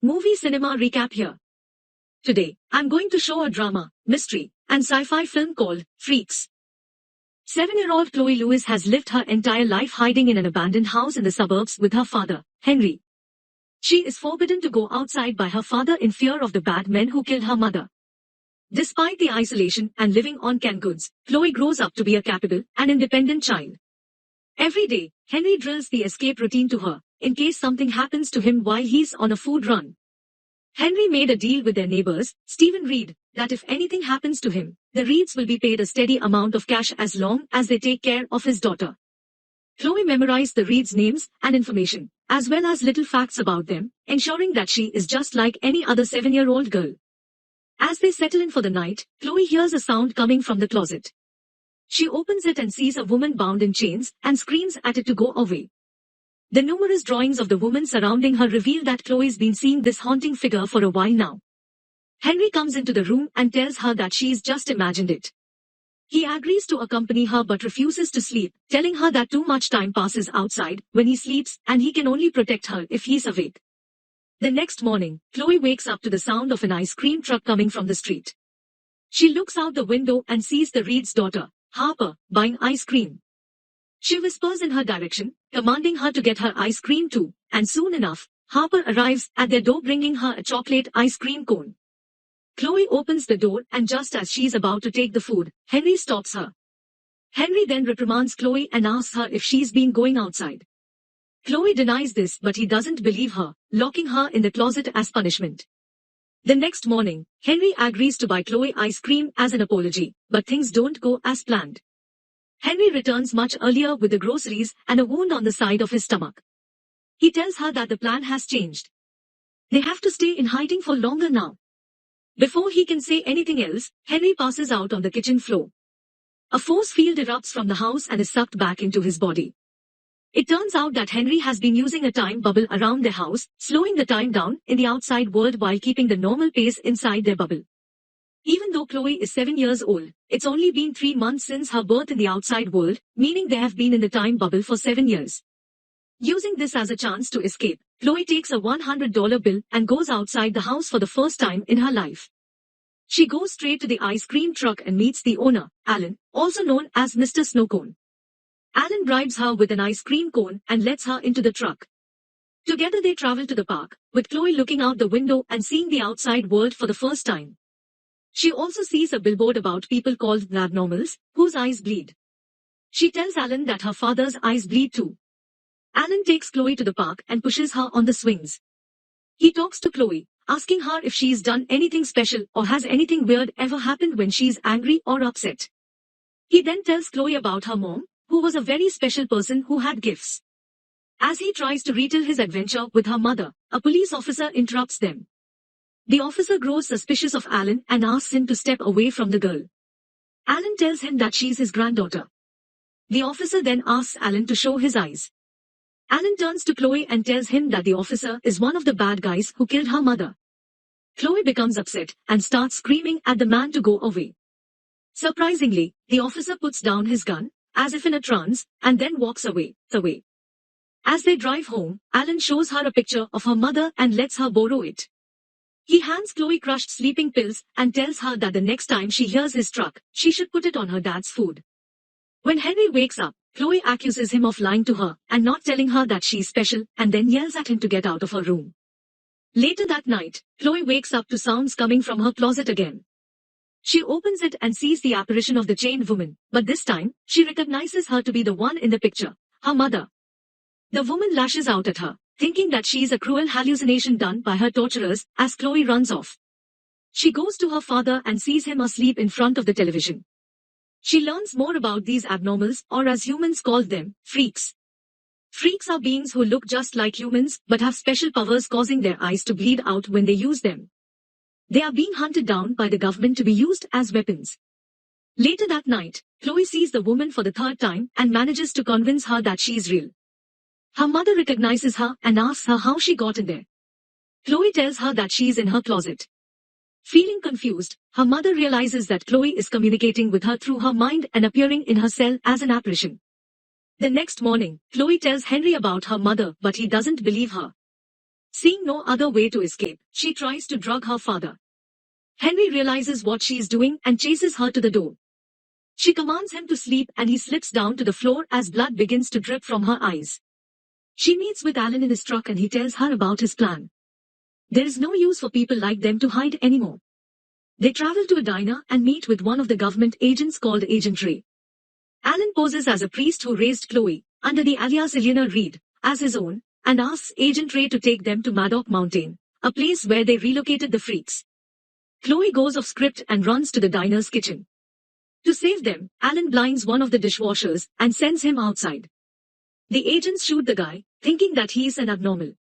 Movie cinema recap here. Today, I'm going to show a drama, mystery, and sci-fi film called Freaks. 7-year-old Chloe Lewis has lived her entire life hiding in an abandoned house in the suburbs with her father, Henry. She is forbidden to go outside by her father in fear of the bad men who killed her mother. Despite the isolation and living on canned goods, Chloe grows up to be a capable and independent child. Every day, Henry drills the escape routine to her, in case something happens to him while he's on a food run. Henry made a deal with their neighbors, Stephen Reed, that if anything happens to him, the Reeds will be paid a steady amount of cash as long as they take care of his daughter. Chloe memorized the Reeds' names and information, as well as little facts about them, ensuring that she is just like any other 7-year-old girl. As they settle in for the night, Chloe hears a sound coming from the closet. She opens it and sees a woman bound in chains, and screams at it to go away. The numerous drawings of the woman surrounding her reveal that Chloe's been seeing this haunting figure for a while now. Henry comes into the room and tells her that she's just imagined it. He agrees to accompany her but refuses to sleep, telling her that too much time passes outside when he sleeps and he can only protect her if he's awake. The next morning, Chloe wakes up to the sound of an ice cream truck coming from the street. She looks out the window and sees the Reed's daughter, Harper, buying ice cream. She whispers in her direction, commanding her to get her ice cream too, and soon enough, Harper arrives at their door bringing her a chocolate ice cream cone. Chloe opens the door and just as she's about to take the food, Henry stops her. Henry then reprimands Chloe and asks her if she's been going outside. Chloe denies this but he doesn't believe her, locking her in the closet as punishment. The next morning, Henry agrees to buy Chloe ice cream as an apology, but things don't go as planned. Henry returns much earlier with the groceries and a wound on the side of his stomach. He tells her that the plan has changed. They have to stay in hiding for longer now. Before he can say anything else, Henry passes out on the kitchen floor. A force field erupts from the house and is sucked back into his body. It turns out that Henry has been using a time bubble around their house, slowing the time down in the outside world while keeping the normal pace inside their bubble. Even though Chloe is 7 years old, it's only been 3 months since her birth in the outside world, meaning they have been in the time bubble for 7 years. Using this as a chance to escape, Chloe takes a $100 bill and goes outside the house for the first time in her life. She goes straight to the ice cream truck and meets the owner, Alan, also known as Mr. Snowcone. Alan bribes her with an ice cream cone and lets her into the truck. Together they travel to the park, with Chloe looking out the window and seeing the outside world for the first time. She also sees a billboard about people called the abnormals, whose eyes bleed. She tells Alan that her father's eyes bleed too. Alan takes Chloe to the park and pushes her on the swings. He talks to Chloe, asking her if she's done anything special or has anything weird ever happened when she's angry or upset. He then tells Chloe about her mom, who was a very special person who had gifts. As he tries to retell his adventure with her mother, a police officer interrupts them. The officer grows suspicious of Alan and asks him to step away from the girl. Alan tells him that she's his granddaughter. The officer then asks Alan to show his eyes. Alan turns to Chloe and tells him that the officer is one of the bad guys who killed her mother. Chloe becomes upset and starts screaming at the man to go away. Surprisingly, the officer puts down his gun, as if in a trance, and then walks away. As they drive home, Alan shows her a picture of her mother and lets her borrow it. He hands Chloe crushed sleeping pills and tells her that the next time she hears his truck, she should put it on her dad's food. When Henry wakes up, Chloe accuses him of lying to her and not telling her that she's special and then yells at him to get out of her room. Later that night, Chloe wakes up to sounds coming from her closet again. She opens it and sees the apparition of the chained woman, but this time, she recognizes her to be the one in the picture, her mother. The woman lashes out at her, thinking that she's a cruel hallucination done by her torturers, as Chloe runs off. She goes to her father and sees him asleep in front of the television. She learns more about these abnormals, or as humans call them, freaks. Freaks are beings who look just like humans but have special powers causing their eyes to bleed out when they use them. They are being hunted down by the government to be used as weapons. Later that night, Chloe sees the woman for the 3rd time and manages to convince her that she's real. Her mother recognizes her and asks her how she got in there. Chloe tells her that she's in her closet. Feeling confused, her mother realizes that Chloe is communicating with her through her mind and appearing in her cell as an apparition. The next morning, Chloe tells Henry about her mother but he doesn't believe her. Seeing no other way to escape, she tries to drug her father. Henry realizes what she is doing and chases her to the door. She commands him to sleep and he slips down to the floor as blood begins to drip from her eyes. She meets with Alan in his truck and he tells her about his plan. There is no use for people like them to hide anymore. They travel to a diner and meet with one of the government agents called Agent Ray. Alan poses as a priest who raised Chloe, under the alias Eleanor Reed, as his own, and asks Agent Ray to take them to Maddock Mountain, a place where they relocated the freaks. Chloe goes off script and runs to the diner's kitchen. To save them, Alan blinds one of the dishwashers and sends him outside. The agents shoot the guy, thinking that he is an abnormal.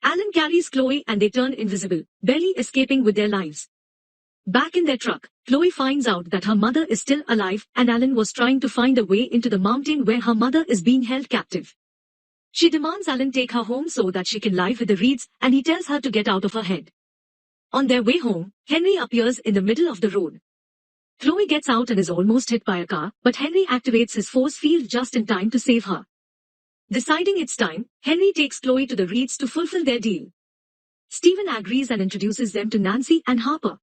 Alan carries Chloe and they turn invisible, barely escaping with their lives. Back in their truck, Chloe finds out that her mother is still alive and Alan was trying to find a way into the mountain where her mother is being held captive. She demands Alan take her home so that she can live with the Reeds and he tells her to get out of her head. On their way home, Henry appears in the middle of the road. Chloe gets out and is almost hit by a car, but Henry activates his force field just in time to save her. Deciding it's time, Henry takes Chloe to the Reeds to fulfill their deal. Stephen agrees and introduces them to Nancy and Harper.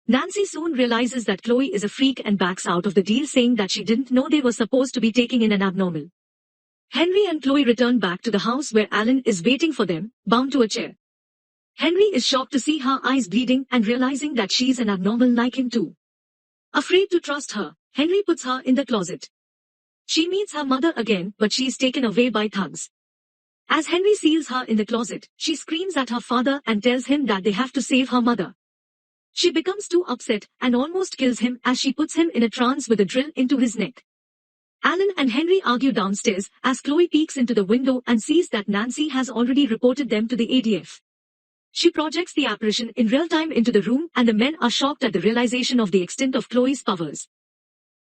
Nancy soon realizes that Chloe is a freak and backs out of the deal, saying that she didn't know they were supposed to be taking in an abnormal. Henry and Chloe return back to the house where Alan is waiting for them, bound to a chair. Henry is shocked to see her eyes bleeding and realizing that she's an abnormal like him too. Afraid to trust her, Henry puts her in the closet. She meets her mother again, but she is taken away by thugs. As Henry seals her in the closet, she screams at her father and tells him that they have to save her mother. She becomes too upset and almost kills him as she puts him in a trance with a drill into his neck. Alan and Henry argue downstairs as Chloe peeks into the window and sees that Nancy has already reported them to the ADF. She projects the apparition in real time into the room and the men are shocked at the realization of the extent of Chloe's powers.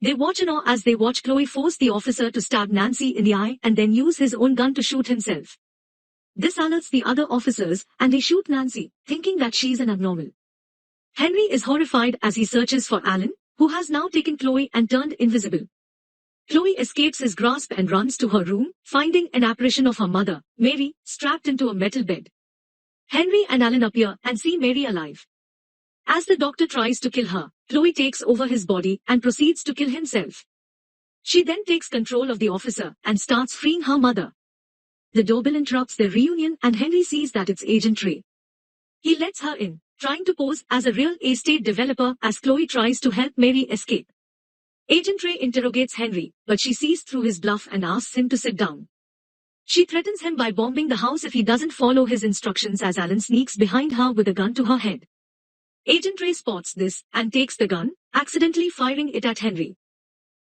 They watch in awe as they watch Chloe force the officer to stab Nancy in the eye and then use his own gun to shoot himself. This alerts the other officers and they shoot Nancy, thinking that she's an abnormal. Henry is horrified as he searches for Alan, who has now taken Chloe and turned invisible. Chloe escapes his grasp and runs to her room, finding an apparition of her mother, Mary, strapped into a metal bed. Henry and Alan appear and see Mary alive. As the doctor tries to kill her, Chloe takes over his body and proceeds to kill himself. She then takes control of the officer and starts freeing her mother. The doorbell interrupts their reunion and Henry sees that it's Agent Ray. He lets her in, trying to pose as a real estate developer as Chloe tries to help Mary escape. Agent Ray interrogates Henry, but she sees through his bluff and asks him to sit down. She threatens him by bombing the house if he doesn't follow his instructions as Alan sneaks behind her with a gun to her head. Agent Ray spots this and takes the gun, accidentally firing it at Henry.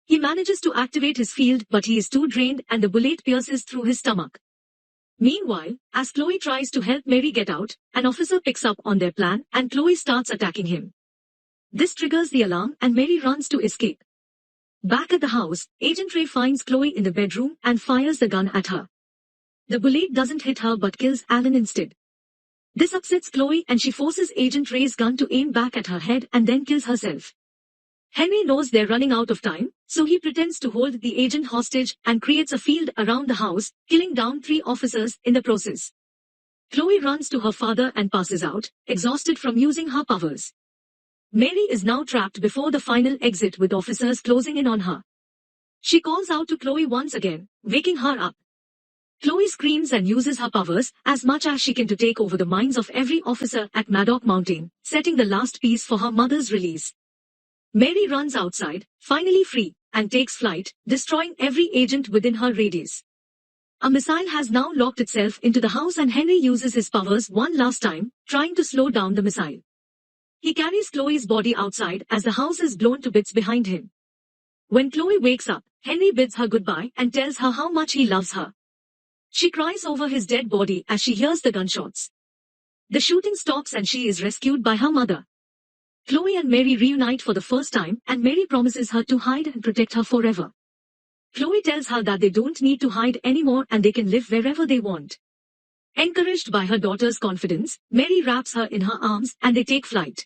He manages to activate his field but he is too drained and the bullet pierces through his stomach. Meanwhile, as Chloe tries to help Mary get out, an officer picks up on their plan and Chloe starts attacking him. This triggers the alarm and Mary runs to escape. Back at the house, Agent Ray finds Chloe in the bedroom and fires the gun at her. The bullet doesn't hit her but kills Alan instead. This upsets Chloe and she forces Agent Ray's gun to aim back at her head and then kills herself. Henry knows they're running out of time, so he pretends to hold the agent hostage and creates a field around the house, killing down 3 officers in the process. Chloe runs to her father and passes out, exhausted from using her powers. Mary is now trapped before the final exit with officers closing in on her. She calls out to Chloe once again, waking her up. Chloe screams and uses her powers as much as she can to take over the minds of every officer at Maddock Mountain, setting the last piece for her mother's release. Mary runs outside, finally free, and takes flight, destroying every agent within her radius. A missile has now locked itself into the house and Henry uses his powers one last time, trying to slow down the missile. He carries Chloe's body outside as the house is blown to bits behind him. When Chloe wakes up, Henry bids her goodbye and tells her how much he loves her. She cries over his dead body as she hears the gunshots. The shooting stops and she is rescued by her mother. Chloe and Mary reunite for the first time and Mary promises her to hide and protect her forever. Chloe tells her that they don't need to hide anymore and they can live wherever they want. Encouraged by her daughter's confidence, Mary wraps her in her arms and they take flight.